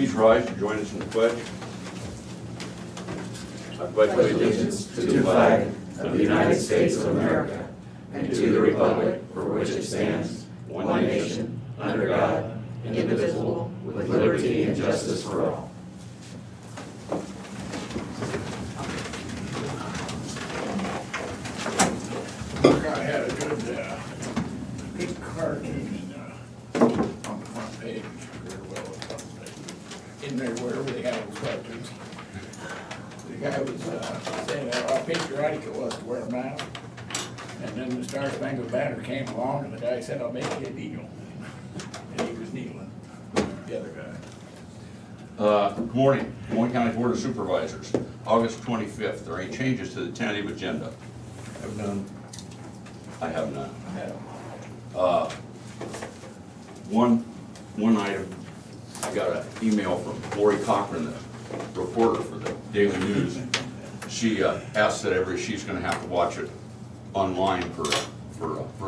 Please rise and join us in the pledge. I pledge Allegiance to the flag of the United States of America and to the republic for which it stands, one nation, under God, indivisible, with liberty and justice for all. I had a good cartoon on the front page, very well on the front page. In there, wherever they have those cartoons. The guy was saying how patriotic it was to wear a mask. And then the Star Spangled Banner came along and the guy said, "I'll make you a deal." And he was kneeling, the other guy. Good morning, Des Moines County Board of Supervisors, August 25th. Are there any changes to the tentative agenda? Have none. I have none. Yeah. One item, I got an email from Lori Cochran, the reporter for the Daily News. She asked that she's gonna have to watch it online for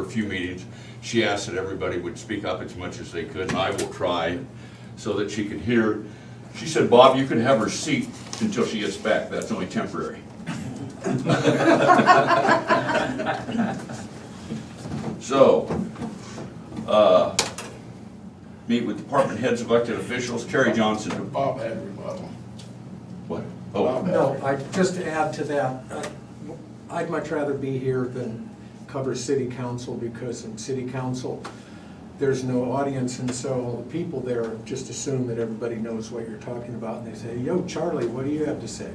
a few meetings. She asked that everybody would speak up as much as they could, and I will try so that she can hear. She said, "Bob, you can have her seat until she gets back. That's only temporary." So, meet with department heads, elected officials. Terry Johnson. Bob had a rebuttal. What? Oh, No, just to add to that, I'd much rather be here than cover city council, because in city council, there's no audience, and so the people there just assume that everybody knows what you're talking about, and they say, "Yo, Charlie, what do you have to say?"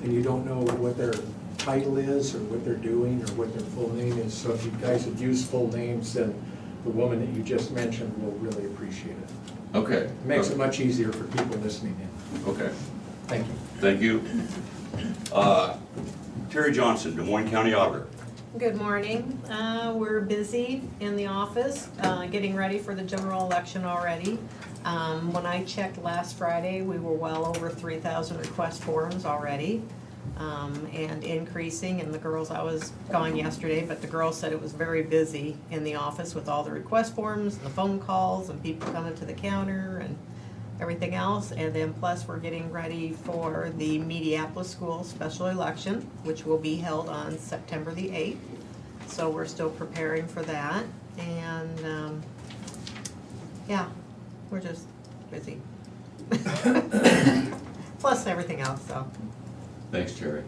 And you don't know what their title is, or what they're doing, or what their full name is. So if you guys would use full names, then the woman that you just mentioned will really appreciate it. okay. It makes it much easier for people listening in. Okay, Thank you. thank you. Terry Johnson, Des Moines County Auditor. Good morning. We're busy in the office, getting ready for the general election already. When I checked last Friday, we were well over 3,000 request forms already, and increasing. And the girls, I was gone yesterday, but the girls said it was very busy in the office with all the request forms, the phone calls, and people coming to the counter and everything else. And then plus we're getting ready for the Mediapolis School special election, which will be held on September the 8th. So we're still preparing for that. And yeah, we're just busy. Plus everything else, so. Thanks, Terry.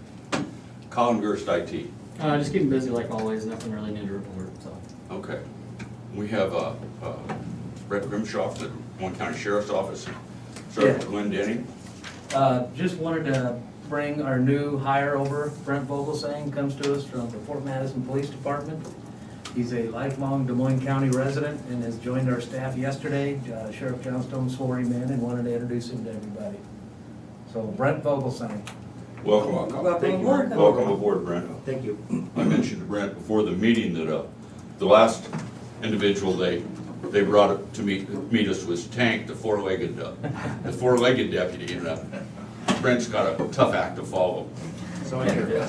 Colin Gerst, IT. Just keeping busy like always, nothing really new to report, so. Okay. We have Brett Grimshaw, the Des Moines County Sheriff's Office, Sergeant Glenn Denning. Just wanted to bring our new hire over, Brent Vogelsang, comes to us from the Fort Madison Police Department. He's a lifelong Des Moines County resident and has joined our staff yesterday. Sheriff Johnstone swore him in and wanted to introduce him to everybody. So Brent Vogelsang. Welcome. Welcome aboard, Brent. Thank you. I mentioned to Brent before the meeting that the last individual they brought up to meet us was Tank, the four-legged deputy, and Brent's got a tough act to follow. So I hear.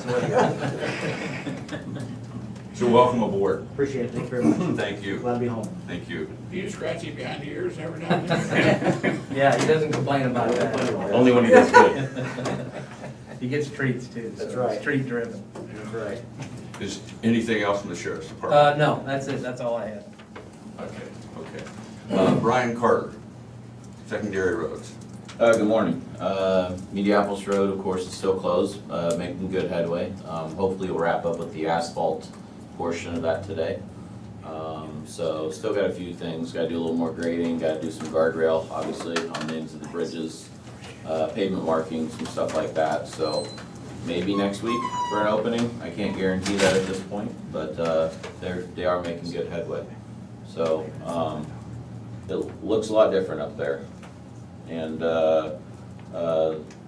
So welcome aboard. Appreciate it, thank you very much. Thank you. Glad to be home. Thank you. Do you scratch him behind the ears every now and then? Yeah, he doesn't complain about that. Only when he does good. He gets treats too. So That's right. It's treat driven. That's right. Is anything else from the Sheriff's Department? No, that's it, that's all I had. Okay. Brian Carter, Secondary Roads. Good morning. Mediapolis Road, of course, is still closed, making good headway. Hopefully we'll wrap up with the asphalt portion of that today. So still got a few things, gotta do a little more grading, gotta do some guardrail, obviously, on the ends of the bridges, pavement markings, some stuff like that. So maybe next week for an opening. I can't guarantee that at this point, but they are making good headway. So it looks a lot different up there. And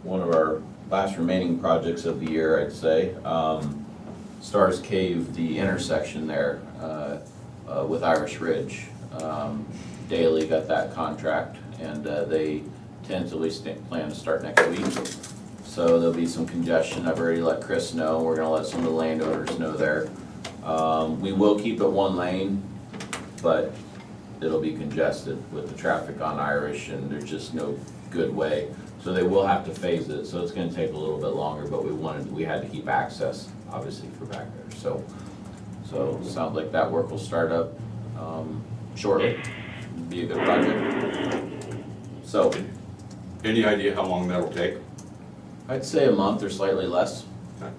one of our last remaining projects of the year, I'd say, Stars Cave, the intersection there with Irish Ridge. Daly got that contract, and they tentatively plan to start next week. So there'll be some congestion. I've already let Chris know. We're gonna let some of the landowners know there. We will keep it one lane, but it'll be congested with the traffic on Irish, and there's just no good way. So they will have to phase it, so it's gonna take a little bit longer, but we had to keep access, obviously, for back there. So it sounds like that work will start up shortly. Be a good project. So Any idea how long that'll take? I'd say a month or slightly less. Okay.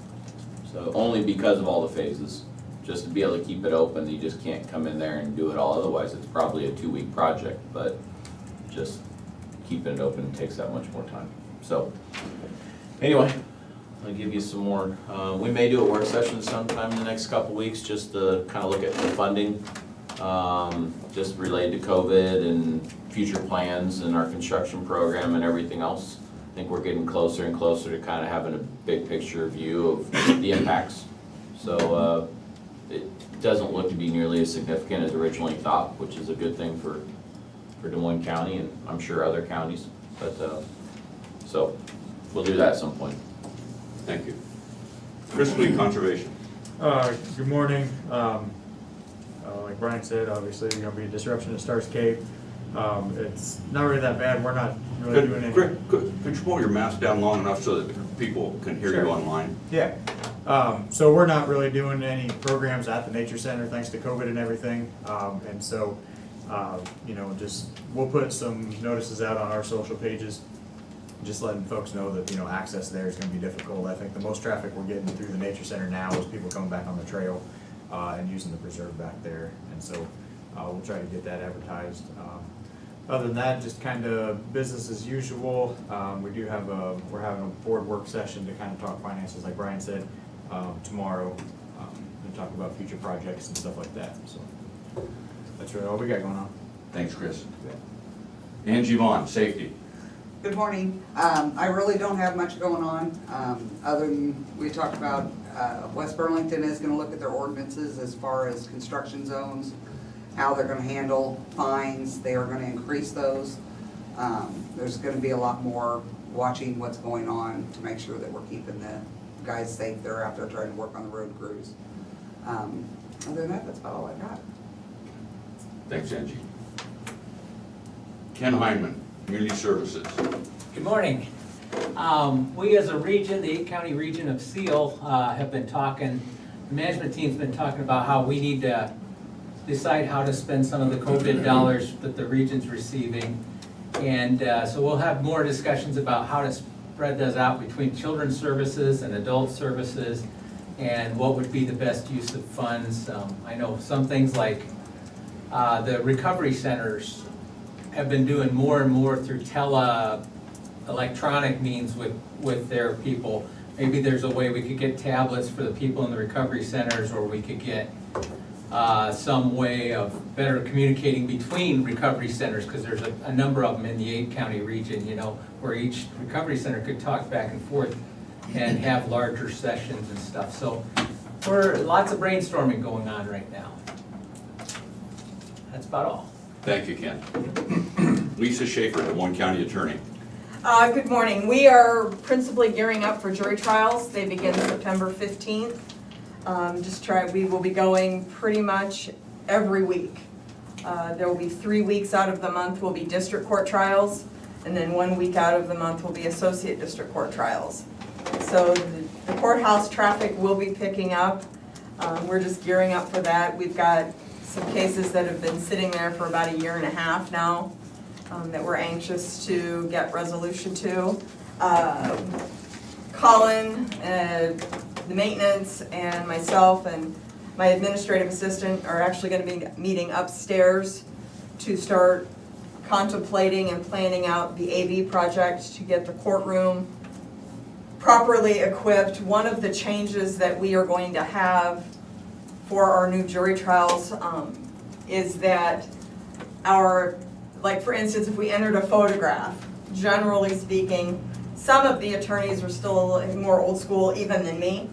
So only because of all the phases. Just to be able to keep it open, you just can't come in there and do it all. Otherwise, it's probably a 2-week project, but just keeping it open takes that much more time. So anyway, I'll give you some more. We may do a work session sometime in the next couple weeks just to kind of look at the funding, just related to COVID and future plans and our construction program and everything else. I think we're getting closer and closer to kind of having a big picture view of the impacts. So it doesn't look to be nearly as significant as originally thought, which is a good thing for Des Moines County and I'm sure other counties. But so we'll do that at some point. Thank you. Chris Lee, Conservation. Good morning. Like Brian said, obviously, there's gonna be a disruption at Stars Cape. It's not really that bad. We're not really doing any. Could you pull your mask down long enough so that people can hear you Sure. online? Yeah. So we're not really doing any programs at the Nature Center thanks to COVID and everything. And so, just, we'll put some notices out on our social pages, just letting folks know that, access there is gonna be difficult. I think the most traffic we're getting through the Nature Center now is people coming back on the trail, and using the preserve back there. And so, we'll try to get that advertised. Other than that, just kind of business as usual. We're having a board work session to kind of talk finances, like Brian said, tomorrow, and talk about future projects and stuff like that. So that's really all we got going on. Thanks, Chris. Angie Vaughn, Safety. Good morning. I really don't have much going on, other than we talked about, West Burlington is gonna look at their ordinances as far as construction zones, how they're gonna handle fines. They are gonna increase those. There's gonna be a lot more watching what's going on to make sure that we're keeping the guys safe that are out there trying to work on the road crews. Other than that, that's about all I got. Thanks, Angie. Ken Hyman, Community Services. Good morning. We as a region, the 8-county region of Seal, have been talking, the management team's been talking about how we need to decide how to spend some of the COVID dollars that the region's receiving. And so we'll have more discussions about how to spread those out between children's services and adult services and what would be the best use of funds. I know some things like the recovery centers have been doing more and more through electronic means with their people. Maybe there's a way we could get tablets for the people in the recovery centers, or we could get some way of better communicating between recovery centers, because there's a number of them in the 8-county region, where each recovery center could talk back and forth and have larger sessions and stuff. So lots of brainstorming going on right now. That's about all. Thank you, Ken. Lisa Schaefer, Des Moines County Attorney. Good morning. We are principally gearing up for jury trials. They begin September 15th. We will be going pretty much every week. There will be 3 weeks out of the month will be district court trials, and then 1 week out of the month will be associate district court trials. So the courthouse traffic will be picking up. We're just gearing up for that. We've got some cases that have been sitting there for about 1.5 years now, that we're anxious to get resolution to. Colin, the maintenance, and myself and my administrative assistant are actually going to be meeting upstairs to start contemplating and planning out the AV project to get the courtroom properly equipped. One of the changes that we are going to have for our new jury trials is that like for instance, if we entered a photograph, generally speaking, some of the attorneys are still more old school even than me,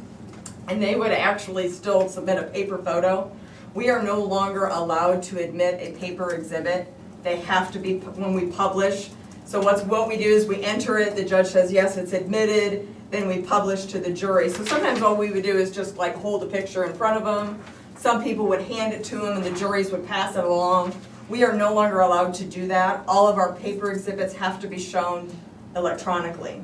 and they would actually still submit a paper photo. We are no longer allowed to admit a paper exhibit. They have to be when we publish. So what we do is we enter it, the judge says, yes, it's admitted, then we publish to the jury. So sometimes all we would do is just like hold a picture in front of them. Some people would hand it to them and the juries would pass it along. We are no longer allowed to do that. All of our paper exhibits have to be shown electronically.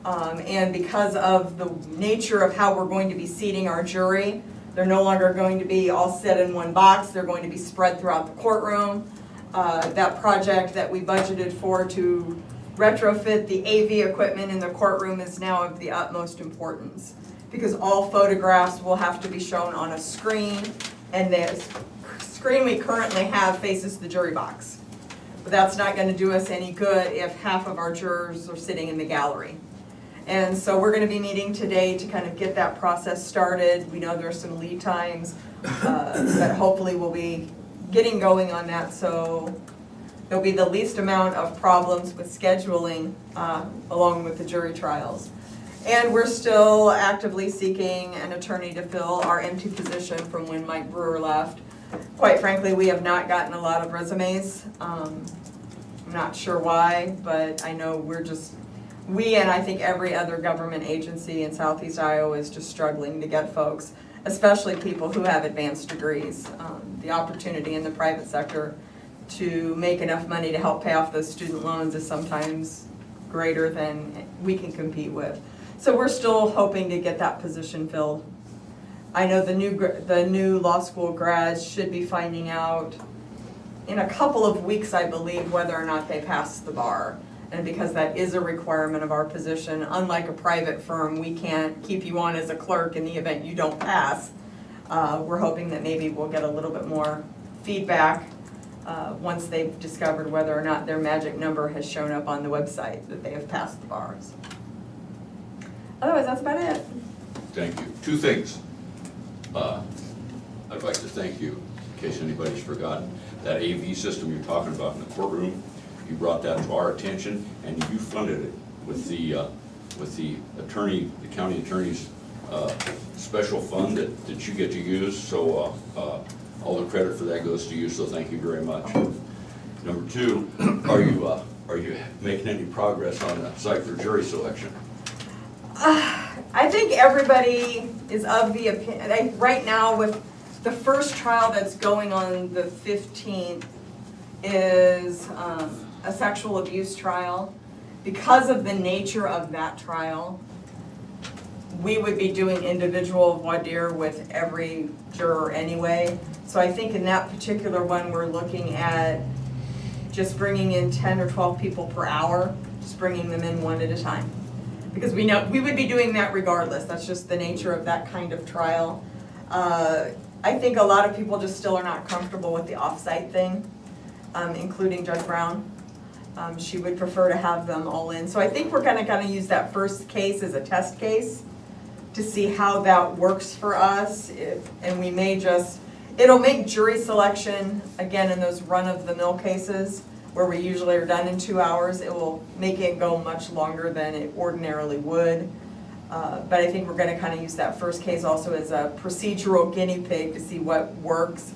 And because of the nature of how we're going to be seating our jury, they're no longer going to be all set in one box. They're going to be spread throughout the courtroom. That project that we budgeted for to retrofit the AV equipment in the courtroom is now of the utmost importance, because all photographs will have to be shown on a screen, and the screen we currently have faces the jury box. But that's not going to do us any good if half of our jurors are sitting in the gallery. And so we're going to be meeting today to kind of get that process started. We know there's some lead times, but hopefully we'll be getting going on that, so there'll be the least amount of problems with scheduling along with the jury trials. And we're still actively seeking an attorney to fill our empty position from when Mike Brewer left. Quite frankly, we have not gotten a lot of resumes. I'm not sure why, but I know we and I think every other government agency in Southeast Iowa is just struggling to get folks, especially people who have advanced degrees. The opportunity in the private sector to make enough money to help pay off those student loans is sometimes greater than we can compete with. So we're still hoping to get that position filled. I know the new law school grads should be finding out in a couple of weeks, I believe, whether or not they pass the bar. And because that is a requirement of our position, unlike a private firm, we can't keep you on as a clerk in the event you don't pass. We're hoping that maybe we'll get a little bit more feedback once they've discovered whether or not their magic number has shown up on the website, that they have passed the bars. Otherwise, that's about it. Thank you. Two things. I'd like to thank you, in case anybody's forgotten, that AV system you're talking about in the courtroom. You brought that to our attention, and you funded it with the attorney, the county attorney's special fund that you get to use. So all the credit for that goes to you. So thank you very much. Number two, are you making any progress on the site for jury selection? I think everybody is of the opinion, right now with the first trial that's going on the 15th is a sexual abuse trial. Because of the nature of that trial, we would be doing individual voir dire with every juror anyway. So I think in that particular one, we're looking at just bringing in 10 or 12 people per hour, just bringing them in one at a time. Because we know we would be doing that regardless. That's just the nature of that kind of trial. I think a lot of people just still are not comfortable with the off-site thing, including Judge Brown. She would prefer to have them all in. So I think we're gonna use that first case as a test case to see how that works for us. And we may it'll make jury selection, again, in those run-of-the-mill cases where we usually are done in 2 hours, it will make it go much longer than it ordinarily would. But I think we're gonna use that first case also as a procedural guinea pig to see what works.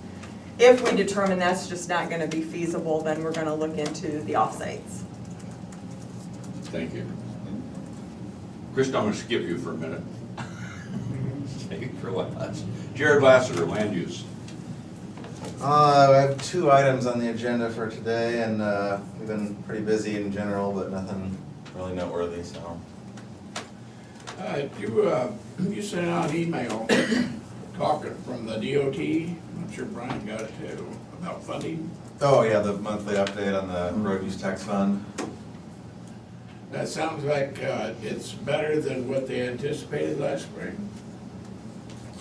If we determine that's just not gonna be feasible, then we're gonna look into the offsites. Thank you. Chris, I'm gonna skip you for a minute. Take it for last. Jared Lassiter, land use. I have 2 items on the agenda for today, and we've been pretty busy in general, but nothing really noteworthy, so. You sent out an email talking from the DOT, I'm sure Brian got it too, about funding. Oh, yeah, the monthly update on the road use tax fund. That sounds like it's better than what they anticipated last spring.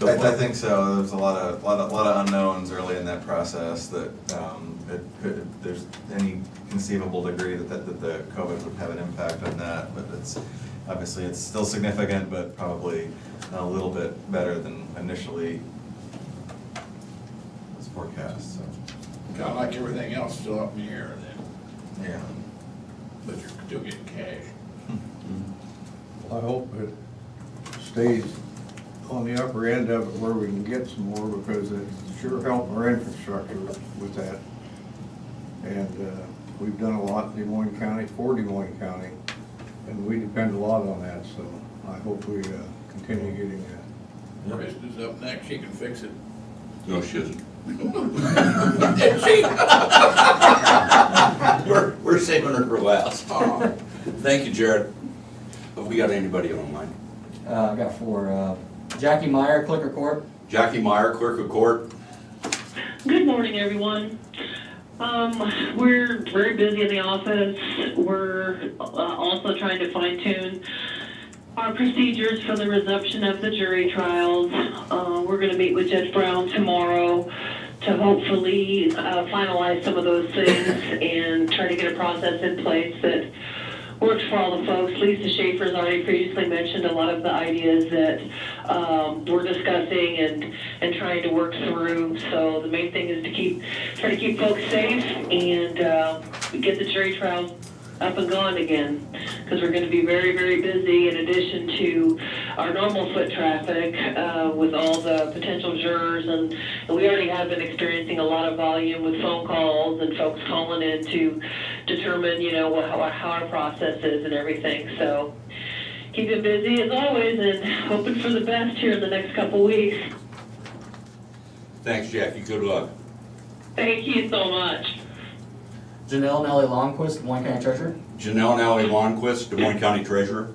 I think so. There's a lot of unknowns early in that process that there's any conceivable degree that the COVID would have an impact on that, but obviously it's still significant, but probably a little bit better than initially was forecast. So. Kind of like everything else still up in the air then. Yeah. But you're still getting cash. I hope it stays on the upper end of it where we can get some more, because it's sure helping our infrastructure with that. And we've done a lot in Des Moines County, for Des Moines County, and we depend a lot on that, so I hope we continue getting that. Krista's up next, she can fix it. No, she isn't. Did she? Thank you, Jared. Have we got anybody online? I got 4, Jackie Meyer, Clerk of Court. Jackie Meyer, Clerk of Court. Good morning, everyone. We're very busy in the office. We're also trying to fine tune our procedures for the resumption of the jury trials. We're gonna meet with Judge Brown tomorrow to hopefully finalize some of those things and try to get a process in place that works for all the folks. Lisa Schaefer's already previously mentioned a lot of the ideas that we're discussing and trying to work through. So the main thing is to try to keep folks safe and get the jury trials up and going again, because we're going to be very, very busy in addition to our normal foot traffic with all the potential jurors, and we already have been experiencing a lot of volume with phone calls and folks calling in to determine, you know, how our process is and everything. So keeping busy as always and hoping for the best here in the next couple weeks. Thanks, Jackie. Good luck. Thank you so much. Janelle Nellie Longquist, Des Moines County Treasurer. Janelle Nally Lonquist, Des Moines County Treasurer.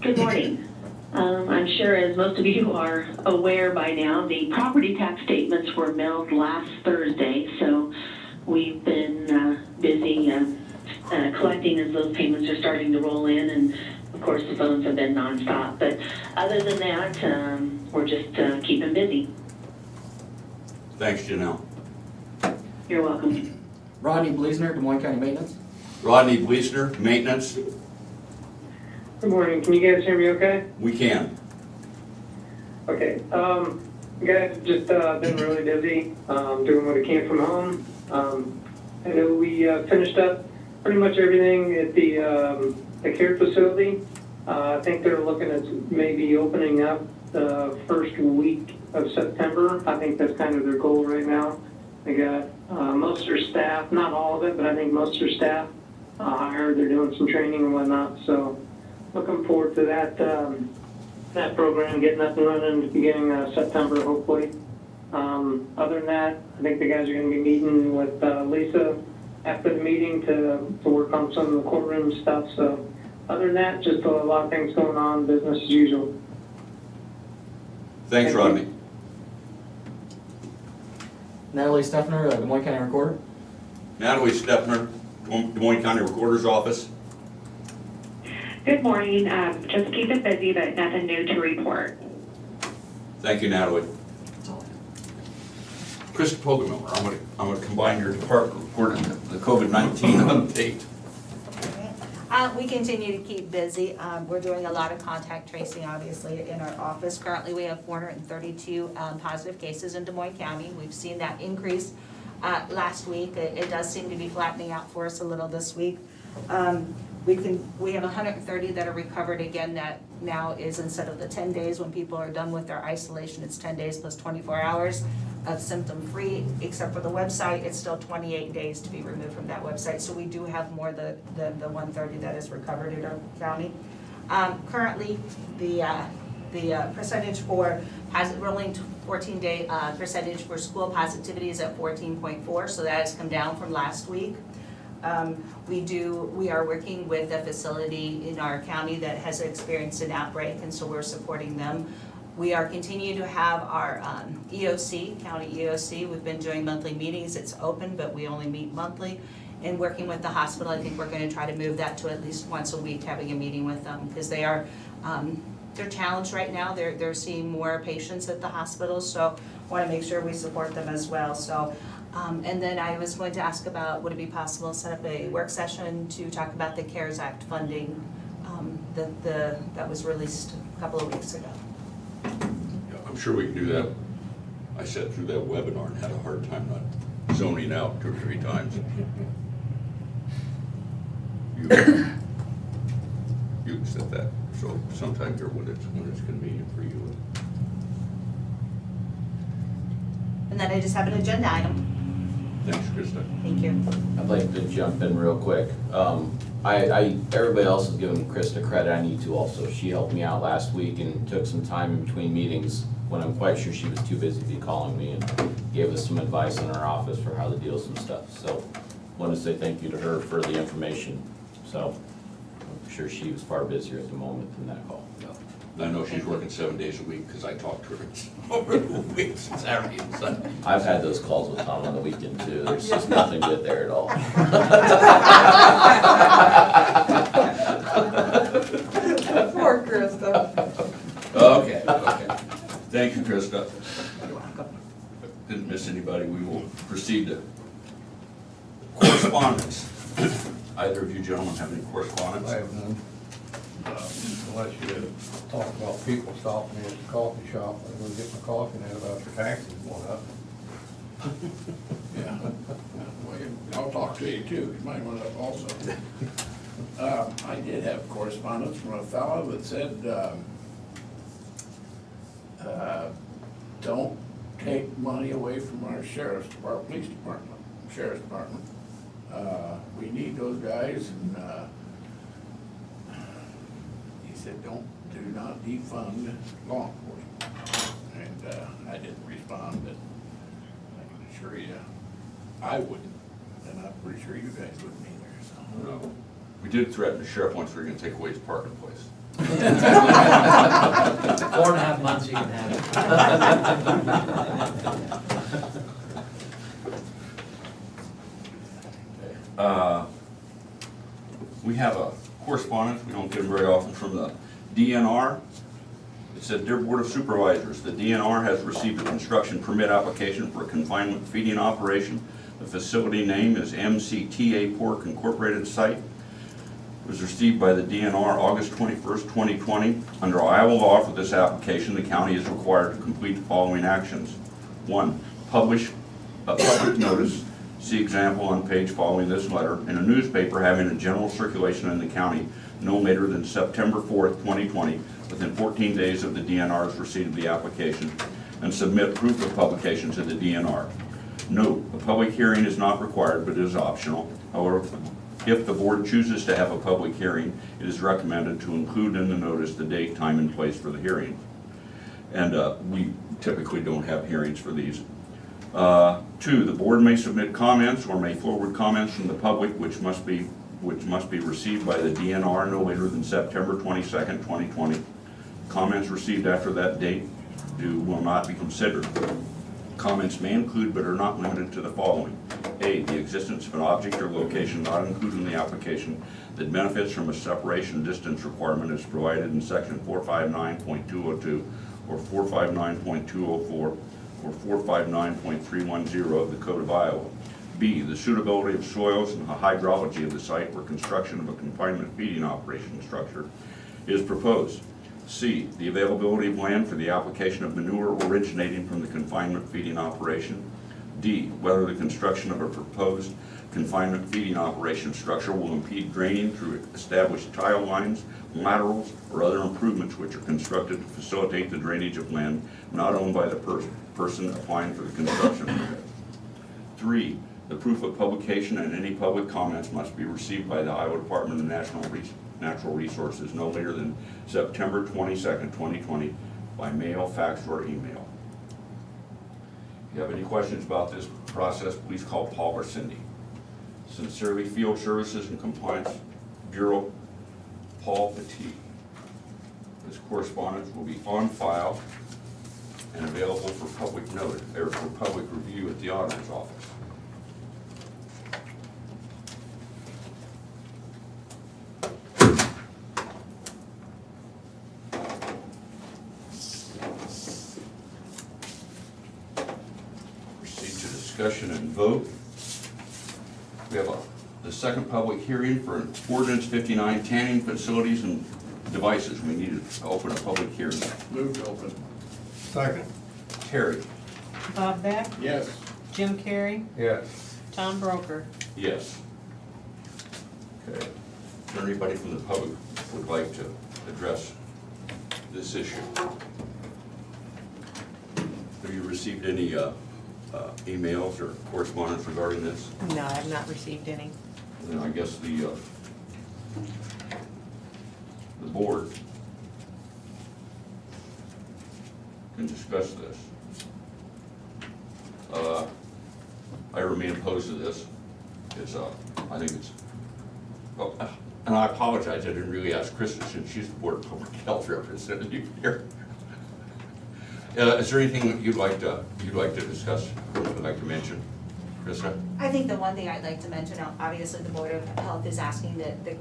Good morning. I'm sure as most of you are aware by now, the property tax statements were mailed last Thursday, so we've been busy collecting as those payments are starting to roll in, and of course the phones have been nonstop. But other than that, we're just keeping busy. Thanks, Janelle. You're welcome. Rodney Bleasner, Des Moines County Maintenance. Rodney Bleasner, Maintenance. Good morning. Can you guys hear me okay? We can. Okay. Guys, just been really busy doing what I can from home. I know we finished up pretty much everything at the care facility. I think they're looking at maybe opening up the first week of September. I think that's kind of their goal right now. They got most of their staff, not all of it, but I think most of their staff hired. They're doing some training and whatnot. So looking forward to that that program getting up and running at the beginning of September, hopefully. Other than that, I think the guys are going to be meeting with Lisa after the meeting to work on some of the courtroom stuff. So other than that, just a lot of things going on, business as usual. Thanks, Rodney. Natalie Steffner, Des Moines County Recorder. Natalie Steffner, Des Moines County Recorder's Office. Good morning. Just keep it busy, but nothing new to report. Thank you, Natalie. Krista Poggemiller, I'm gonna combine your department report and the COVID-19 update. We continue to keep busy. We're doing a lot of contact tracing, obviously, in our office. Currently, we have 432 positive cases in Des Moines County. We've seen that increase last week. It does seem to be flattening out for us a little this week. We have 130 that are recovered again. That now is, instead of the 10 days when people are done with their isolation, it's 10 days plus 24 hours of symptom-free, except for the website. It's still 28 days to be removed from that website. So we do have more than the 130 that is recovered in our county. Currently, the percentage for rolling 14-day percentage for school positivity is at 14.4, so that has come down from last week. We are working with a facility in our county that has experienced an outbreak, and so we're supporting them. We are continuing to have our EOC, county EOC. We've been doing monthly meetings. It's open, but we only meet monthly. And working with the hospital, I think we're going to try to move that to at least once a week, having a meeting with them, because they're challenged right now. They're seeing more patients at the hospital, so I want to make sure we support them as well. So. And then I was going to ask about, would it be possible to set up a work session to talk about the CARES Act funding that was released a couple of weeks ago? Yeah, I'm sure we can do that. I sat through that webinar and had a hard time not zoning out 2 or 3 times. You can set that, so sometime here when it's convenient for you. And then I just have an agenda item. Thanks, Krista. Thank you. I'd like to jump in real quick. Everybody else is giving Krista credit, I need to also. She helped me out last week and took some time in between meetings when I'm quite sure she was too busy to be calling me, and gave us some advice in our office for how to deal with some stuff. So, want to say thank you to her for the information. So I'm sure she was far busier at the moment than that call. I know she's working 7 days a week, because I talked to her over the weeks, Saturday and Sunday. I've had those calls with Tom on the weekend too. There's just nothing good there at all. Poor Krista. Okay. Thank you, Krista. Didn't miss anybody. We will proceed to correspondence. Either of you gentlemen have any correspondence? I have none. Unless you talk about people stopping me at the coffee shop, I'm gonna get my coffee and about the taxes going up. Yeah. Well, I'll talk to you too, mine went up also. I did have correspondence from a fellow that said, don't take money away from our sheriff's department, police department, sheriff's department. We need those guys, and he said, do not defund law enforcement. And I didn't respond, but I can assure you, I wouldn't, and I'm pretty sure you guys wouldn't either, so. No. We did threaten the sheriff once we were gonna take away his parking place. 4.5 months you can have it. We have a correspondence, we don't get them very often, from the DNR. It said, "Dear Board of Supervisors, the DNR has received a construction permit application for a confinement feeding operation. The facility name is MCTA Pork Incorporated Site. It was received by the DNR August 21st, 2020. Under Iowa law for this application, the county is required to complete the following actions. 1. Publish a public notice, see example on page following this letter, in a newspaper having a general circulation in the county no later than September 4th, 2020, within 14 days of the DNR's receipt of the application, and submit proof of publication to the DNR. Note, a public hearing is not required, but is optional. However, if the board chooses to have a public hearing, it is recommended to include in the notice the date, time, and place for the hearing." And we typically don't have hearings for these. 2, the board may submit comments or may forward comments from the public which must be received by the DNR no later than September 22nd, 2020. Comments received after that date will not be considered. Comments may include but are not limited to the following. A, the existence of an object or location not included in the application that benefits from a separation distance requirement as provided in section 459.202 or 459.204 or 459.310 of the Code of Iowa. B, the suitability of soils and the hydrology of the site where construction of a confinement feeding operation structure is proposed. C, the availability of land for the application of manure originating from the confinement feeding operation. D, whether the construction of a proposed confinement feeding operation structure will impede draining through established tile lines, laterals, or other improvements which are constructed to facilitate the drainage of land not owned by the person applying for the construction permit. 3, the proof of publication and any public comments must be received by the Iowa Department of Natural Resources no later than September 22nd, 2020 by mail, fax, or email. If you have any questions about this process, please call Paul or Cindy. Sincerely, Field Services and Compliance Bureau, Paul Petit. This correspondence will be on file and available for public notice, or for public review at the auditor's office. Discussion and vote. We have the second public hearing for an ordinance 59 tanning facilities and devices. We need to open a public hearing. Move to open. Second. Terry? Bob Beck? Yes. Jim Carrey? Yes. Tom Broker? Yes. Okay. Is there anybody from the public who would like to address this issue? Have you received any emails or correspondence regarding this? No, I have not received any. Then I guess the board can discuss this. I remain opposed to this. It's I think it's And I apologize, I didn't really ask Krista since she's the Board of Public Health representative here. Is there anything that you'd like to discuss, would like to mention, Krista? I think the one thing I'd like to mention, obviously the Board of Health is asking that the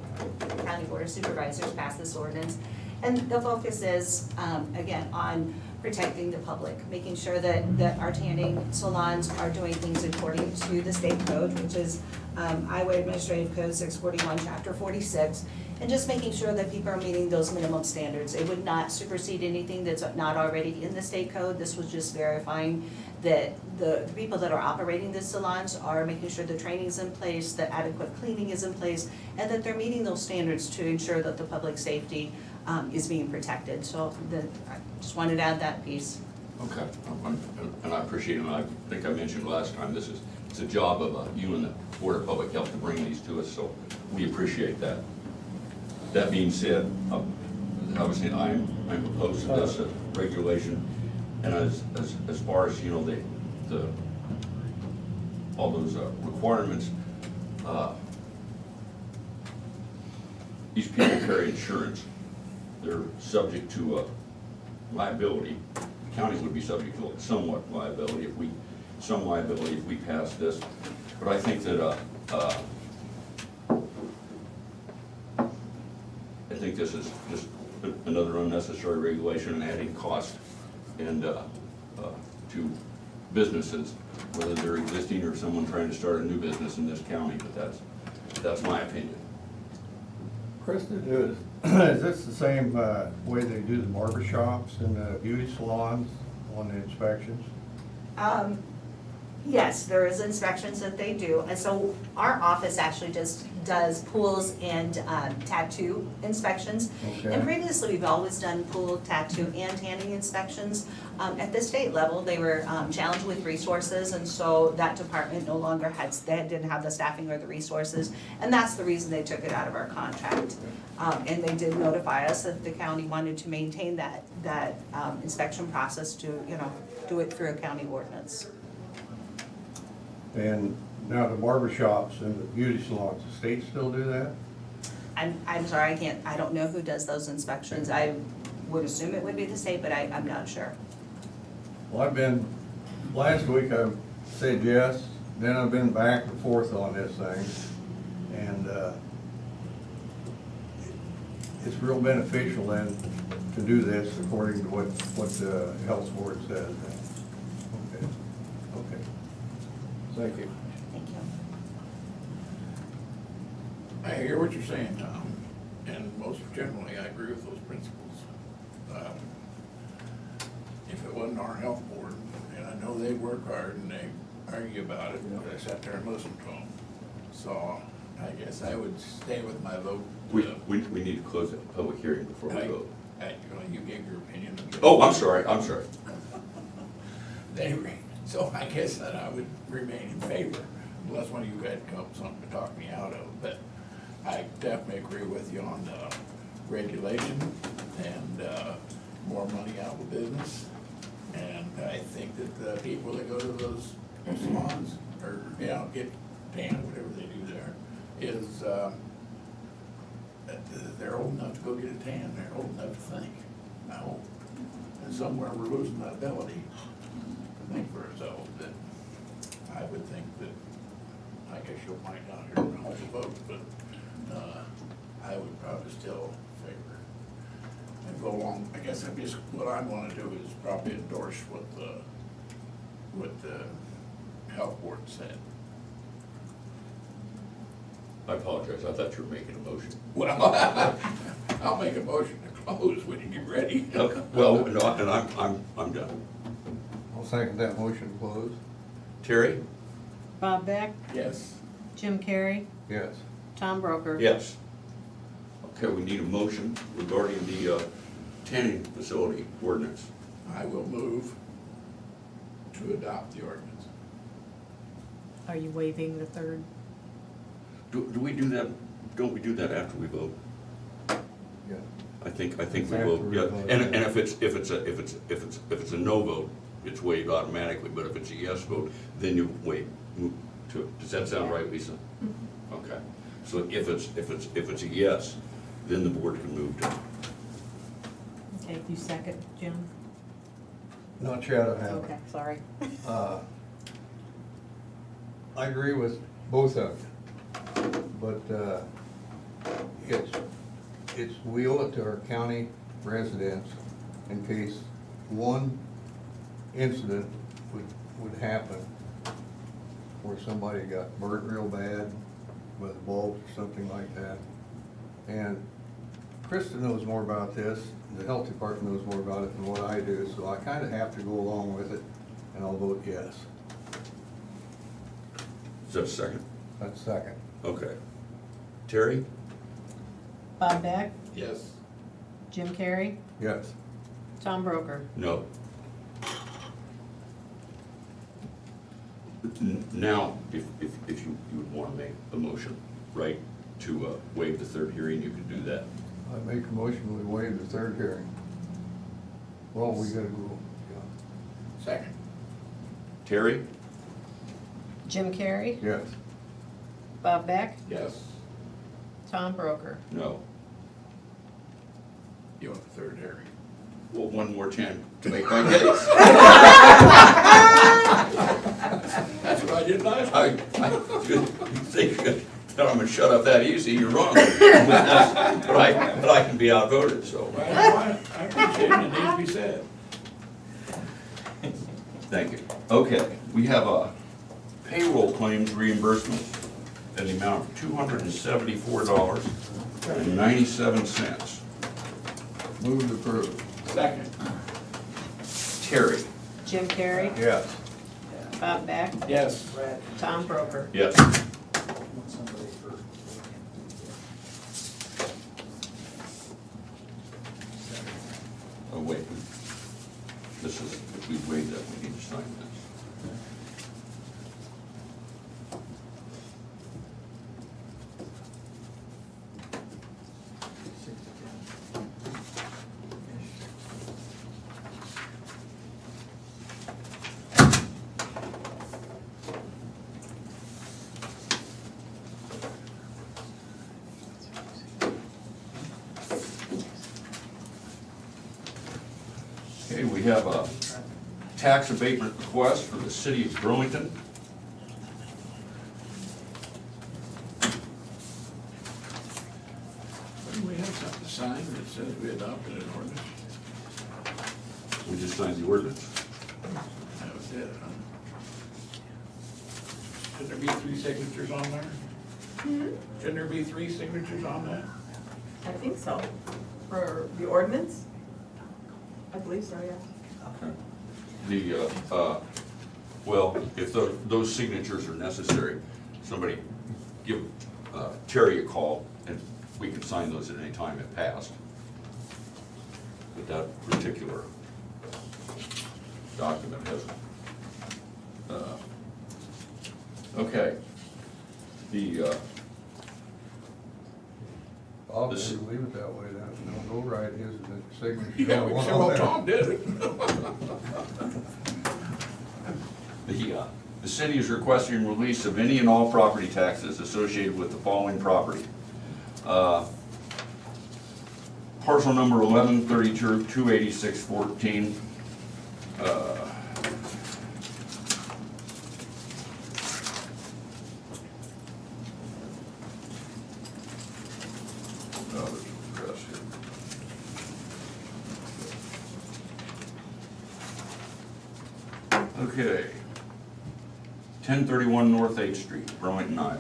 County Board of Supervisors pass this ordinance. And the focus is, again, on protecting the public, making sure that our tanning salons are doing things according to the state code, which is Iowa Administrative Code 641, Chapter 46, and just making sure that people are meeting those minimum standards. It would not supersede anything that's not already in the state code. This was just verifying that the people that are operating the salons are making sure the training's in place, that adequate cleaning is in place, and that they're meeting those standards to ensure that the public safety is being protected. So I just wanted to add that piece. Okay, and I appreciate it, and I think I mentioned last time, it's a job of you and the Board of Public Health to bring these to us, so we appreciate that. That being said, obviously I'm opposed to this regulation, and as far as, you know, the all those requirements, these people carry insurance. They're subject to liability. The county would be subject to somewhat liability if we pass this. But I think that I think this is just another unnecessary regulation and adding cost and to businesses, whether they're existing or someone trying to start a new business in this county. But that's my opinion. Krista, is this the same way they do the barber shops and the beauty salons on the inspections? Yes, there is inspections that they do, and so our office actually just does pools and tattoo inspections. Okay. And previously, we've always done pool, tattoo, and tanning inspections. At the state level, they were challenged with resources, and so that department no longer didn't have the staffing or the resources, and that's the reason they took it out of our contract. And they did notify us that the county wanted to maintain that inspection process to, you know, do it through a county ordinance. And now the barber shops and the beauty salons, the state still do that? I'm sorry, I don't know who does those inspections. I would assume it would be the state, but I'm not sure. Well, last week I said yes, then I've been back and forth on this thing. And it's real beneficial then to do this according to what the health board says. Okay. Thank you. Thank you. I hear what you're saying, Tom, and most generally I agree with those principles. If it wasn't our health board, and I know they work hard and they argue about it, but I sat there and listened to them. So I guess I would stay with my vote. We need to close the public hearing before we vote. You gave your opinion. Oh, I'm sorry. Anyway, so I guess that I would remain in favor, unless one of you guys come up with something to talk me out of. But I definitely agree with you on the regulation and more money out of business. And I think that the people that go to those salons or, you know, get tan, whatever they do there, is they're old enough to go get a tan. They're old enough to think. I hope. And somewhere we're losing that ability to think for ourselves. But I would think that, I guess you'll find out here when I vote, but I would probably still favor and go along. I guess what I want to do is probably endorse what the health board said. I apologize. I thought you were making a motion. Well, I'll make a motion to close when you get ready. Okay. Well, no, and I'm done. I'll second that motion to close. Terry? Bob Beck, Yes. Jim Carrey, Yes. Tom Broker. Yes. Okay, we need a motion regarding the tanning facility ordinance. I will move to adopt the ordinance. Are you waiving the third? Do we do that? Don't we do that after we vote? Yeah. I think we After will. we Yeah. vote. And if it's a no vote, it's waived automatically. But if it's a yes vote, then you waive. Does that sound right, Lisa? Okay. So if it's a yes, then the board can move to. Okay, you second, Jim? Not yet, I haven't. Okay, sorry. I agree with both of you, but we owe it to our county residents in case one incident would happen where somebody got burnt real bad with a bulb or something like that. And Krista knows more about this, the health department knows more about it than what I do, so I kind of have to go along with it, and I'll vote yes. Is that a second? That's second. Okay. Terry? Bob Beck, Yes. Jim Carrey, Yes. Tom Broker. No. Now, if you would want to make a motion, right, to waive the third hearing, you can do that. I make a motion, we waive the third hearing. Well, we gotta go, Second. Terry? Jim Carrey, yes. Bob Beck, Yes. Tom Broker. No. You want the third hearing? Well, one more chance to make my case. That's what I did last time. You think that I'm gonna shut up that easy, you're wrong. But I can be outvoted, so. I appreciate it, it needs to be said. Thank you. Okay, we have a payroll claims reimbursement in the amount of $274.97. Move to approve. Second. Terry? Jim Carrey, Yes. Bob Beck, Yes. Tom Broker. Yes. Oh, wait, this is, if we waive that, we need to sign this. Okay, we have a tax abatement request for the city of Burlington. Wouldn't we have something to sign that says we adopted an ordinance? We just signed the ordinance. That was it, huh? Should there be 3 signatures on there? Shouldn't there be 3 signatures on that? I think so. For the ordinance? I believe so, yes. Well, if those signatures are necessary, somebody give Terry a call and we can sign those at any time it passed. But that particular document has, okay. I'll This- just leave it that way, then. Don't go right, his signature. Yeah, we said, well, Tom did it. The city is requesting release of any and all property taxes associated with the following property. Parcel number 1132-28614. There's an address here. Okay. 1031 North 8th Street, Burlington, Iowa.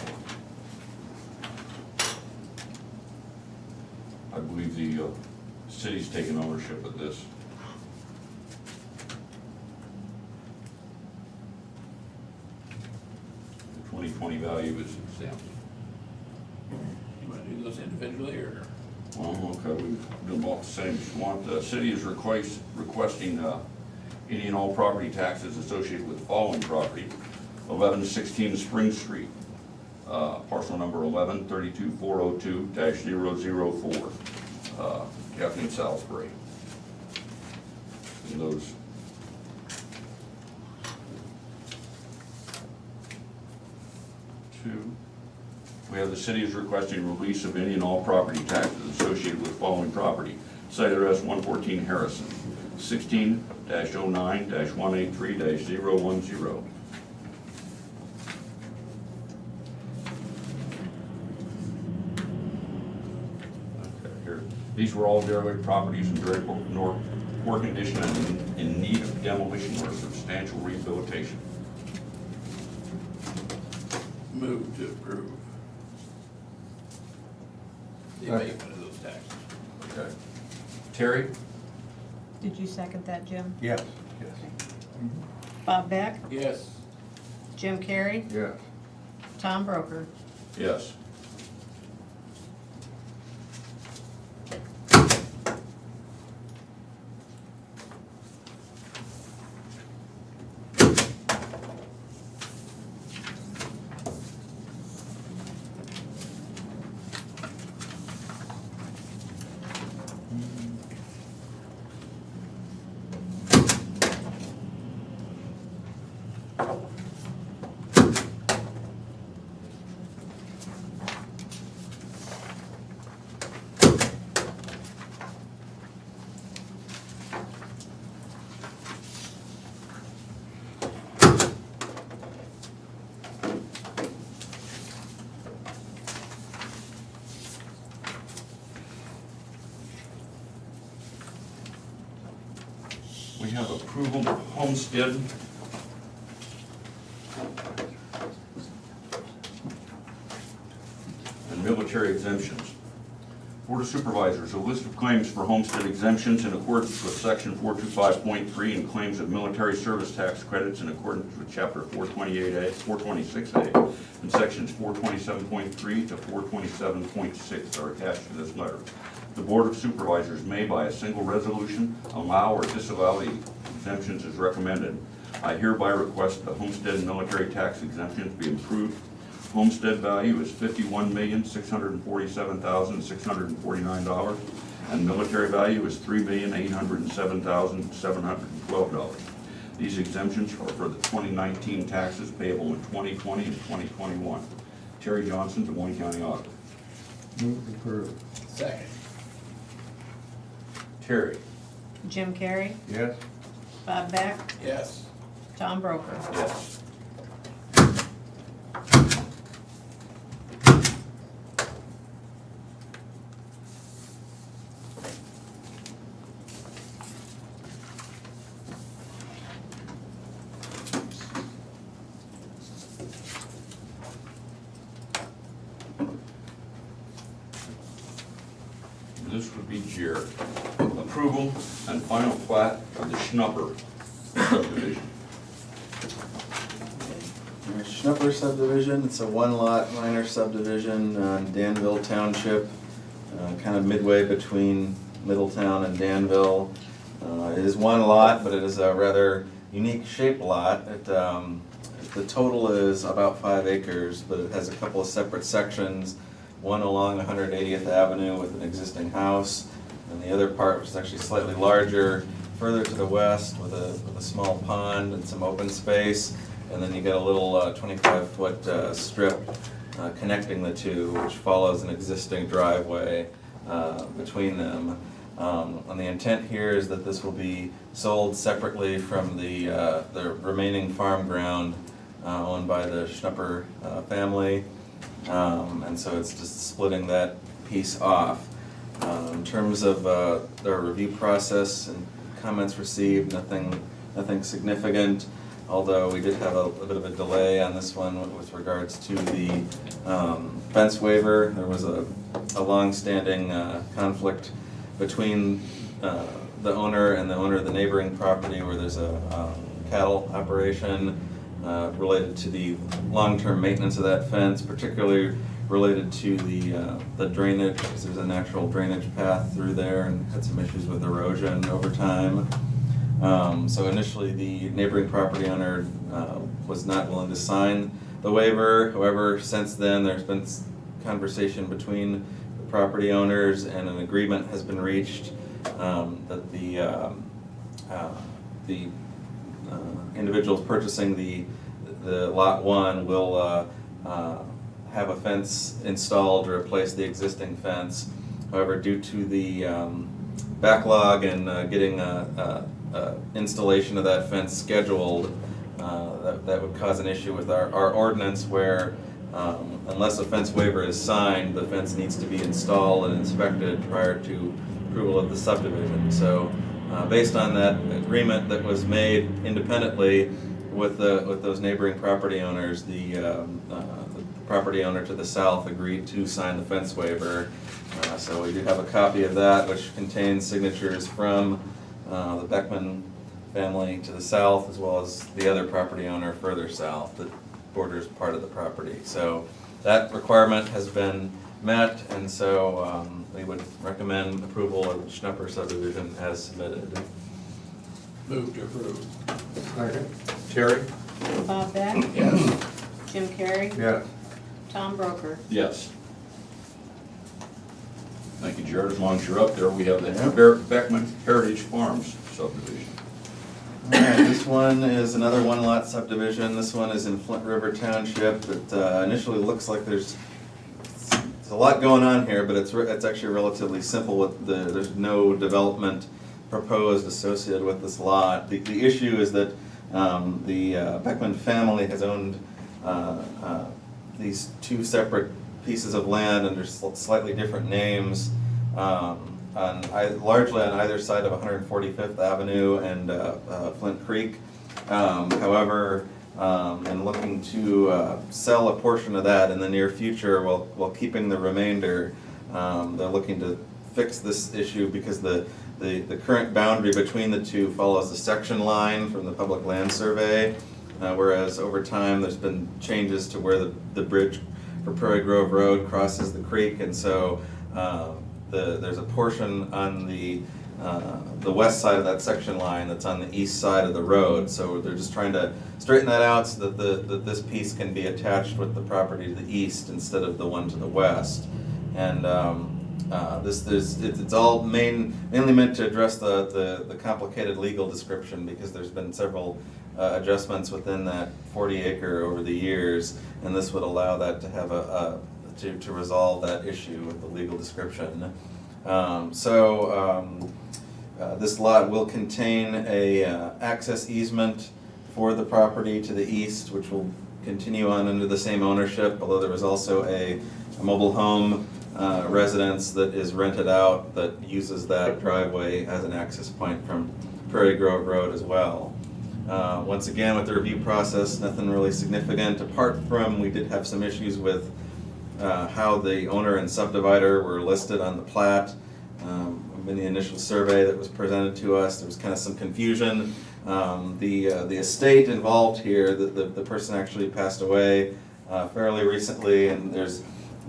I believe the city's taken ownership of this. The 2020 value is exempt. You want to do those individually, or? Well, okay, we do them all the same. The city is requesting any and all property taxes associated with the following property. 1116 Spring Street, parcel number 1132-402-004, Kathleen Salisbury. And those two. We have the city is requesting release of any and all property taxes associated with following property. Site address 114 Harrison, 16-09-183-010. Okay, here. These were all derelict properties in very poor condition and in need of demolition or substantial rehabilitation. Move to approve the abatement of those taxes. Okay. Terry? Did you second that, Jim? Yes, yes, Bob Beck? Yes. Jim Carrey? yes. Tom Broker? Yes. We have approval of homestead. And military exemptions. Board of Supervisors, a list of claims for homestead exemptions in accordance with section 425.3 and claims of military service tax credits in accordance with chapter 428A, 426A, and sections 427.3 to 427.6 are attached to this letter. The Board of Supervisors may, by a single resolution, allow or disallow the exemptions as recommended. I hereby request the homestead and military tax exemptions be approved. Homestead value is $51,647,649, and military value is $3,807,712. These exemptions are for the 2019 taxes payable in 2020 and 2021. Terry Johnson, Des Moines County Auditor. Move to approve. Second. Terry? Jim Carrey? Yes, Bob Beck? Yes. Tom Broker? Yes. This would be Jared. Approval and final plat of the Schnupper subdivision. Schnupper subdivision, it's a one-lot minor subdivision in Danville Township, kind of midway between Middletown and Danville. It is one lot, but it is a rather unique shaped lot. The total is about 5 acres, but it has a couple of separate sections, one along 180th Avenue with an existing house, and the other part, which is actually slightly larger, further to the west with a small pond and some open space. And then you get a little 25-foot strip connecting the two, which follows an existing driveway between them. And the intent here is that this will be sold separately from the remaining farm ground owned by the Schnupper family. And so it's just splitting that piece off. In terms of the review process and comments received, nothing significant. Although we did have a bit of a delay on this one with regards to the fence waiver. There was a long-standing conflict between the owner and the owner of the neighboring property where there's a cattle operation related to the long-term maintenance of that fence, particularly related to the drainage, because there's a natural drainage path through there and had some issues with erosion over time. So initially, the neighboring property owner was not willing to sign the waiver. However, since then, there's been conversation between the property owners and an agreement has been reached that the individuals purchasing the lot one will have a fence installed to replace the existing fence. However, due to the backlog and getting installation of that fence scheduled, that would cause an issue with our ordinance where unless a fence waiver is signed, the fence needs to be installed and inspected prior to approval of the subdivision. So based on that agreement that was made independently with those neighboring property owners, the property owner to the south agreed to sign the fence waiver. So we do have a copy of that, which contains signatures from the Beckman family to the south, as well as the other property owner further south that borders part of the property. So that requirement has been met, and so we would recommend approval of Schnupper subdivision as submitted. Move to approve. Second. Terry? Bob Beck? Yes. Jim Carrey? Yes. Tom Broker? Yes. Thank you, Jared. As long as you're up there, we have the Beckman Heritage Farms subdivision. All right, this one is another one-lot subdivision. This one is in Flint River Township. It initially looks like there's a lot going on here, but it's actually relatively simple. There's no development proposed associated with this lot. The issue is that the Beckman family has owned these two separate pieces of land under slightly different names, largely on either side of 145th Avenue and Flint Creek. However, in looking to sell a portion of that in the near future while keeping the remainder, they're looking to fix this issue because the current boundary between the two follows the section line from the public land survey, whereas over time there's been changes to where the bridge for Prairie Grove Road crosses the creek, and so there's a portion on the west side of that section line that's on the east side of the road. So they're just trying to straighten that out so that this piece can be attached with the property to the east instead of the one to the west. And it's all mainly meant to address the complicated legal description, because there's been several adjustments within that 40-acre over the years, and this would allow that to have to resolve that issue with the legal description. This lot will contain a access easement for the property to the east, which will continue on under the same ownership, although there is also a mobile home residence that is rented out that uses that driveway as an access point from Prairie Grove Road as well. Once again, with the review process, nothing really significant, apart from we did have some issues with how the owner and subdivider were listed on the plat. In the initial survey that was presented to us, there was kind of some confusion. The estate involved here, the person actually passed away fairly recently, and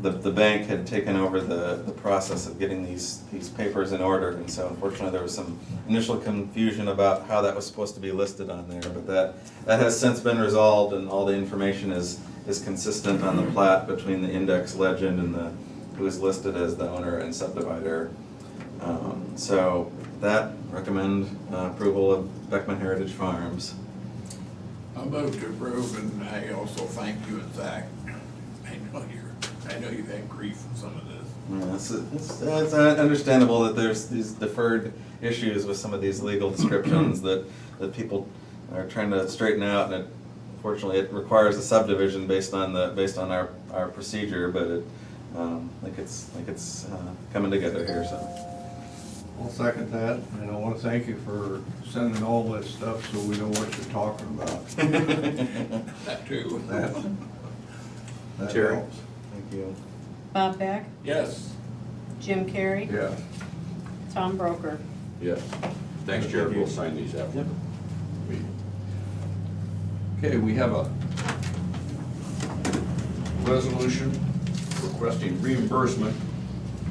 the bank had taken over the process of getting these papers in order, and so unfortunately there was some initial confusion about how that was supposed to be listed on there, but that has since been resolved, and all the information is consistent on the plat between the index legend and who is listed as the owner and subdivider. So that recommend approval of Beckman Heritage Farms. I move to approve, and I also thank you and Zach. I know you've had grief with some of this. Yeah, it's understandable that there's these deferred issues with some of these legal descriptions that people are trying to straighten out, and unfortunately it requires a subdivision based on our procedure, but I think it's coming together here. So I'll second that, and I want to thank you for sending all this stuff so we know what you're talking about. That too. That Terry. helps. Thank you. Bob Beck? Yes. Jim Carrey? Yeah. Tom Broker? Yes. Thanks, Jared. We'll sign these after the meeting. Okay, we have a resolution requesting reimbursement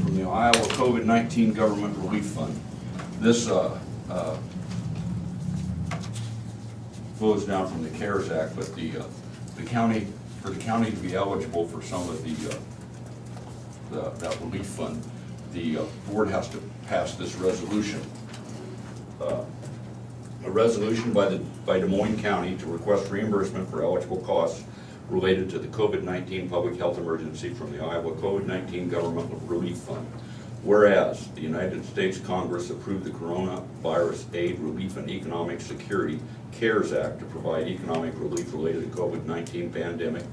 from the Iowa COVID-19 Government Relief Fund. This flows down from the CARES Act, but the county, for the county to be eligible for some of that relief fund, the board has to pass this resolution. A resolution by Des Moines County to request reimbursement for eligible costs related to the COVID-19 public health emergency from the Iowa COVID-19 Government Relief Fund. Whereas the United States Congress approved the Coronavirus Aid, Relief, and Economic Security CARES Act to provide economic relief related to COVID-19 pandemic.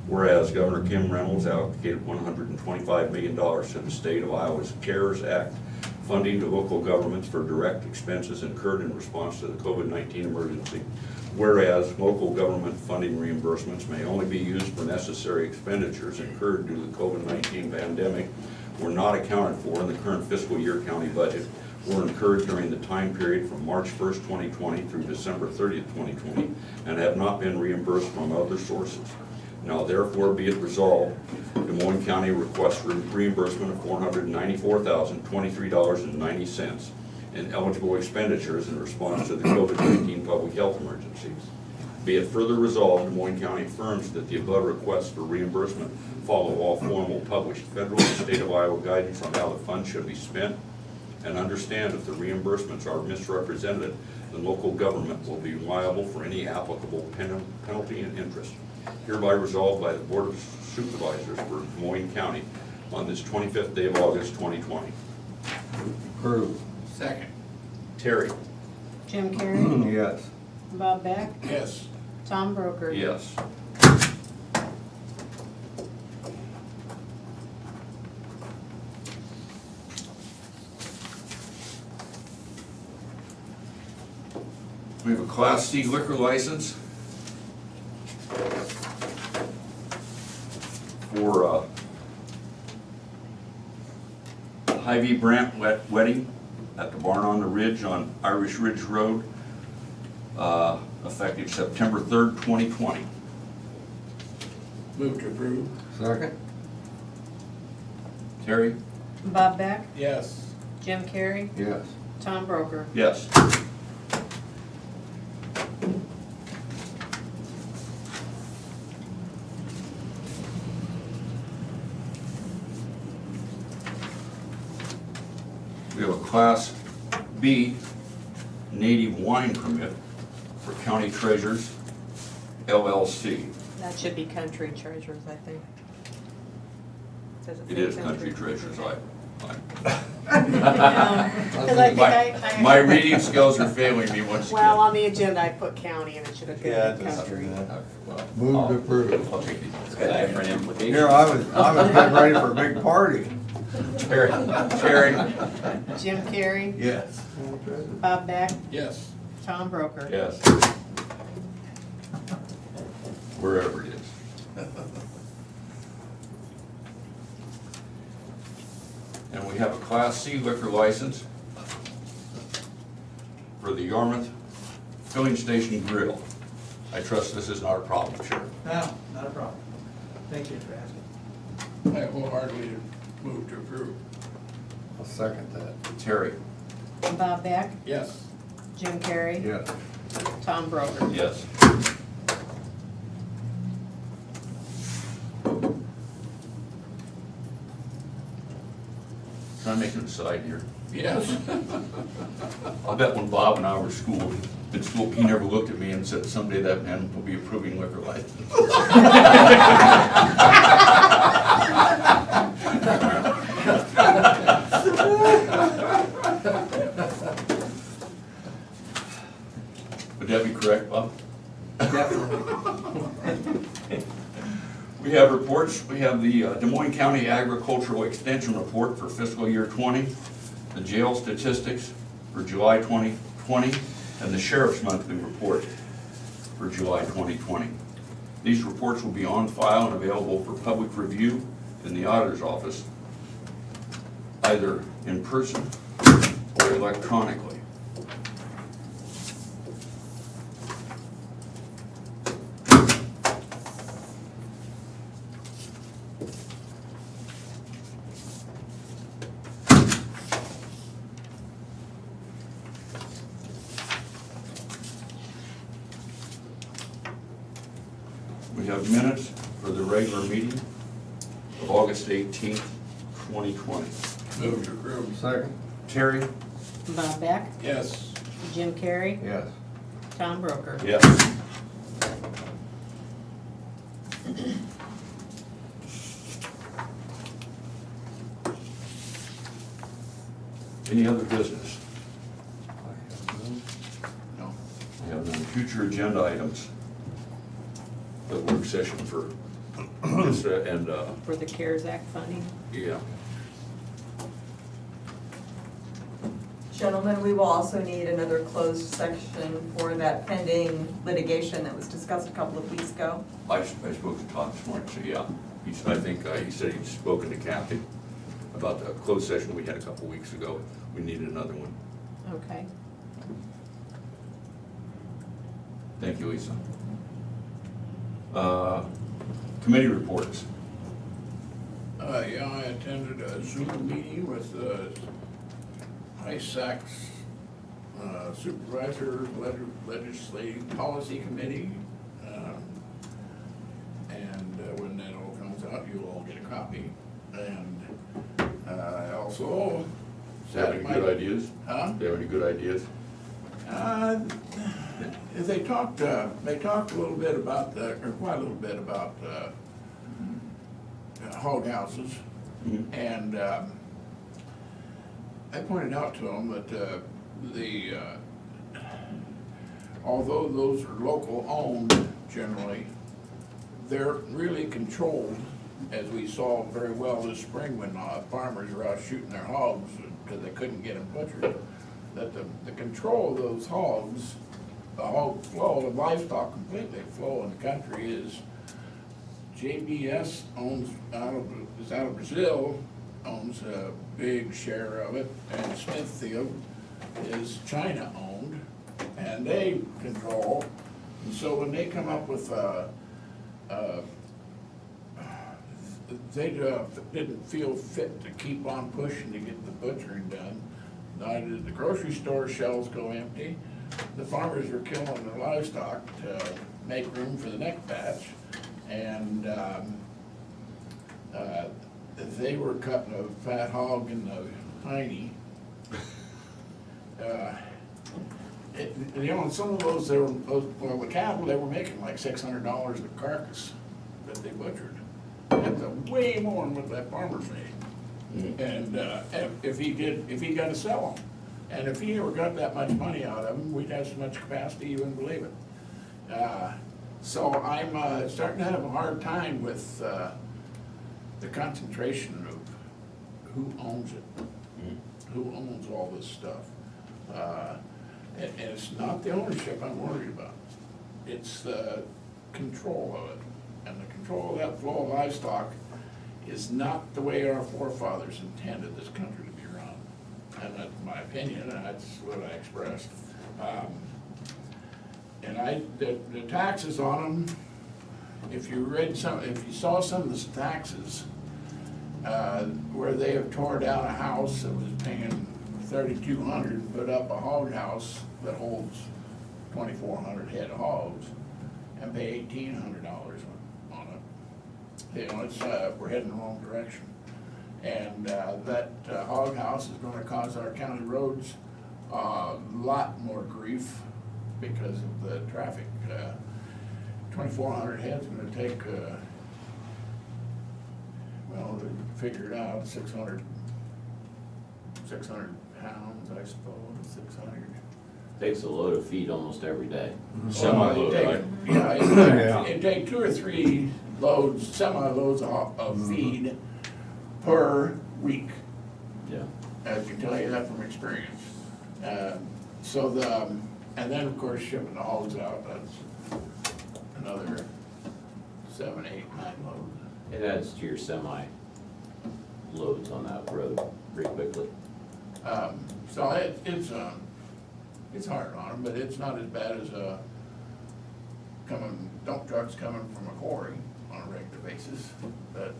Whereas Governor Kim Reynolds allocated $125 million to the state of Iowa's CARES Act funding to local governments for direct expenses incurred in response to the COVID-19 emergency. Whereas local government funding reimbursements may only be used for necessary expenditures incurred due to the COVID-19 pandemic were not accounted for in the current fiscal year county budget, were incurred during the time period from March 1st, 2020 through December 30th, 2020, and have not been reimbursed from other sources. Now therefore be it resolved, Des Moines County requests reimbursement of $494,023.90 in eligible expenditures in response to the COVID-19 public health emergency. Be it further resolved, Des Moines County affirms that the above requests for reimbursement follow all formal published federal and state of Iowa guidance on how the funds should be spent, and understand if the reimbursements are misrepresented, then local government will be liable for any applicable penalty and interest. Hereby resolved by the Board of Supervisors for Des Moines County on this 25th day of August, 2020. Approved. Second. Terry? Jim Carrey? Yes. Bob Beck? Yes. Tom Broker? Yes. We have a Class C liquor license for Hy-Vee Brant Wedding at the Barn on the Ridge on Irish Ridge Road, effective September 3rd, 2020. Move to approve. Second? Terry? Bob Beck? Yes. Jim Carrey? Yes. Tom Broker? Yes. We have a Class B native wine permit for County Treasures LLC. That should be Country Treasures, I think. Does It say is Country Treasures, Because my reading skills are failing me once again. Well, on the agenda, I put county and it should have Yeah, been it does. country. Move to approve. I'll take these. It's got different implications. Here, I was getting ready for a big party. Terry? Jim Carrey? Yes. Bob Beck? Yes. Tom Broker? Yes. Wherever it is. And we have a Class C liquor license for the Yarmouth Filling Station Grill. I trust this is not a problem, Sheriff. No, not a problem. Thank you for asking. I wholeheartedly move to approve. I'll second that. Terry? Bob Beck? Yes. Jim Carrey? Yes. Tom Broker? Yes. Can I make an aside here? Yes. I bet when Bob and I were in school, he never looked at me and said, someday that man will be approving liquor license. Would that be correct, Bob? Definitely. We have reports. We have the Des Moines County Agricultural Extension Report for fiscal year 20, the jail statistics for July 2020, and the Sheriff's Monthly Report for July 2020. These reports will be on file and available for public review in the Auditor's Office, either in person or electronically. We have minutes for the regular meeting of August 18th, 2020. Move to approve. Second? Terry? Bob Beck? Yes. Jim Carrey? Yes. Tom Broker? Yes. Any other business? No. We have none. Future agenda items. The work session for this, and, For the CARES Act funding. yeah. Gentlemen, we will also need another closed section for that pending litigation that was discussed a couple of weeks ago. I spoke to Todd this morning, so yeah. I think he said he'd spoken to Kathy about the closed session we had a couple weeks ago. We needed another one. Okay. Thank you, Lisa. Committee reports. Yeah, I attended a Zoom meeting with High Sachs Supervisor Legislative Policy Committee. And when that all comes out, you'll all get a copy. And I also. Do you have any good ideas? Huh? Do you have any good ideas? They talked a little bit about, or quite a little bit about hog houses. Mhm. And I pointed out to them that although those are local owned generally, they're really controlled, as we saw very well this spring when farmers were out shooting their hogs because they couldn't get them butchered. That the control of those hogs, the hog flow, the livestock completely flow in the country is JBS is out of Brazil, owns a big share of it, and Smithfield is China owned, and they control. And so when they come up with they didn't feel fit to keep on pushing to get the butchering done. Neither did the grocery store shelves go empty. The farmers were killing their livestock to make room for the next batch. And they were cutting a fat hog in the hiney. And some of those, the cattle, they were making like $600 a carcass that they butchered. That's way more than what that farmer made. And if he got to sell them, and if he ever got that much money out of them, we'd have so much capacity you wouldn't believe it. So I'm starting to have a hard time with the concentration of who owns it, who owns all this stuff. And it's not the ownership I'm worried about. It's the control of it. And the control of that flow of livestock is not the way our forefathers intended this country to be run. And that's my opinion, and that's what I expressed. And the taxes on them, if you saw some of the taxes, where they have tore down a house that was paying $3,200 and put up a hog house that holds 2,400 head of hogs and pay $1,800 on it. You know, we're heading the wrong direction. And that hog house is gonna cause our county roads a lot more grief because of the traffic. 2,400 heads gonna take, well, they figured out 600 pounds, I suppose, 600. Takes a load of feed almost every day. Semi-load, right? Yeah, it'd take 2 or 3 loads, semi-loads of feed per week. Yeah. I can tell you that from experience. And then of course shipping the hogs out, that's another 7, 8, 9 loads. It adds to your semi loads on that road pretty quickly. So it's hard on them, but it's not as bad as dump trucks coming from a quarry on a regular basis. But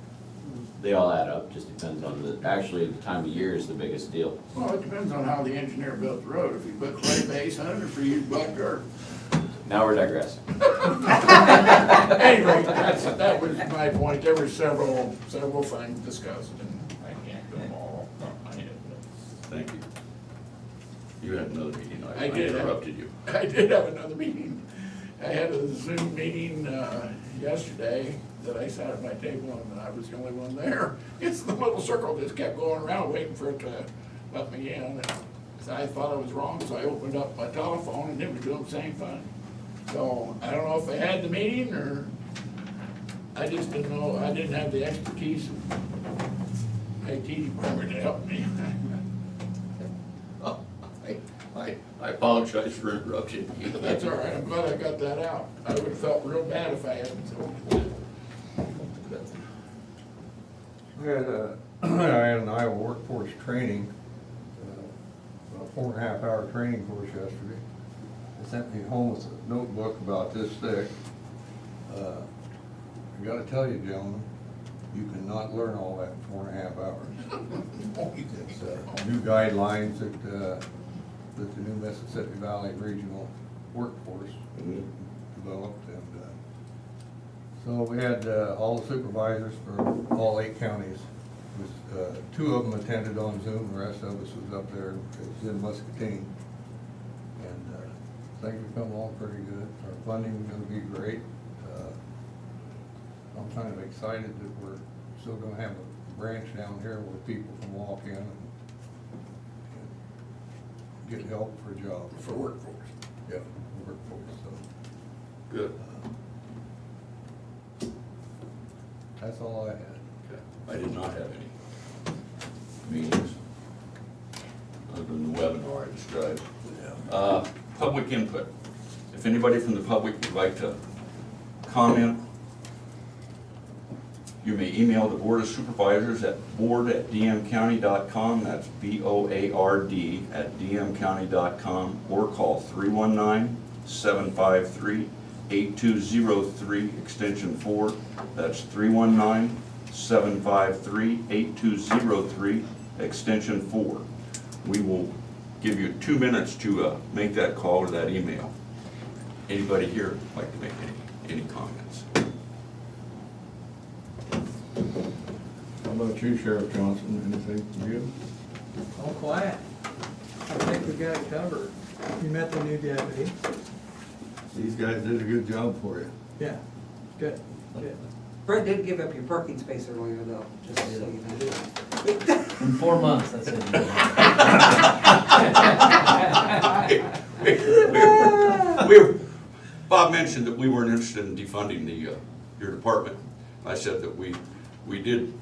They all add up, just depends on actually the time of year is the biggest deal. well, it depends on how the engineer built the road. If you put clay base on it, or if you use black dirt. Now we're digressing. Anyway, that was my point. There were several things discussed, and I can't go them all off my head. Thank you. You had another meeting, I I did. interrupted you. I did have another meeting. I had a Zoom meeting yesterday that I sat at my table and I was the only one there. It's the little circle just kept going around waiting for it to let me in, and so I thought I was wrong, so I opened up my telephone and it was doing the same thing. So I don't know if they had the meeting, or I just didn't know, I didn't have the expertise of IT department to help me. I apologize for interrupting you. That's all right, I'm glad I got that out. I would've felt real bad if I hadn't, so. I had an Iowa workforce training, about 4.5-hour training course yesterday. They sent me home with a notebook about this thick. I gotta tell you, gentlemen, you cannot learn all that in 4.5 hours. It's new guidelines that the new Mississippi Valley Regional Workforce developed, and so we had all the supervisors for all 8 counties. It was, 2 of them attended on Zoom, the rest of us was up there. It was in Muscatine, and things have come along pretty good. Our funding is going to be great. I'm kind of excited that we're still going to have a branch down here where people can walk in and get help for jobs. For workforce. Yeah, workforce, so. Good. That's all I had. Okay. I did not have any meetings, other than the webinar I described. Public input. If anybody from the public would like to comment, you may email the Board of Supervisors at board@dmcounty.com, that's BOARD@dmcounty.com, or call 319-753-8203, extension 4, that's 319-753-8203, extension 4. We will give you 2 minutes to make that call or that email. Anybody here like to make any comments? How about you, Sheriff Johnson? Anything from you? All quiet. I think we got it covered. You met the new deputy. These guys did a good job for you. Yeah, good, good. Brett did give up your parking space earlier though, just so you know. In 4 months, that's it. Bob mentioned that we weren't interested in defunding your department. I said that we did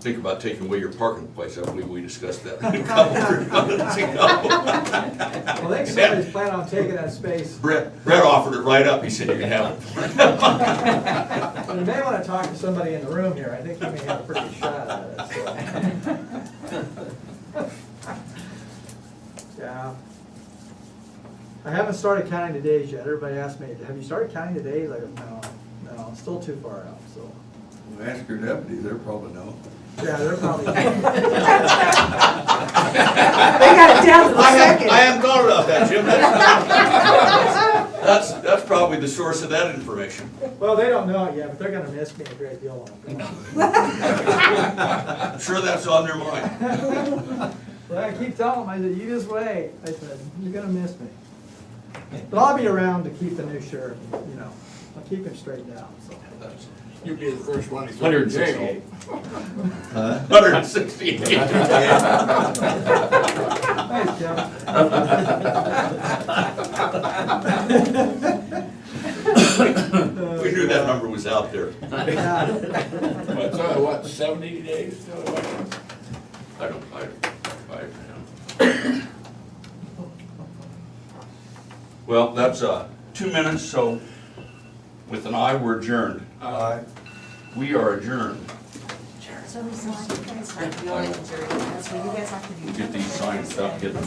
think about taking away your parking place. I believe we discussed that a couple of months ago. Well, I think somebody's planning on taking that space. Brett offered it right up. He said you can have it. You may want to talk to somebody in the room here. I think you may have a pretty good shot at it, so. Yeah. I haven't started counting the days yet. Everybody asks me, have you started counting the days? I go, no, I'm still too far out, so. Well, ask your deputies, they're probably know. Yeah, they're probably. They got it down to the second. I haven't thought about that, Jim. That's probably the source of that information. Well, they don't know it yet, but they're gonna miss me a great deal. I'm sure that's on their mind. Well, I keep telling them, I said, you just wait. I said, you're gonna miss me. But I'll be around to keep the new sheriff, you know, I'll keep him straightened out, so. You'd be the first one to go to jail. 168. Thanks, Kevin. We knew that number was out there. What's what, 70 days till election? I don't. Well, that's 2 minutes, so with an aye, we're adjourned. Aye. We are adjourned. So we saw you guys have to go in, that's what you guys have to do. Get these signed up, get them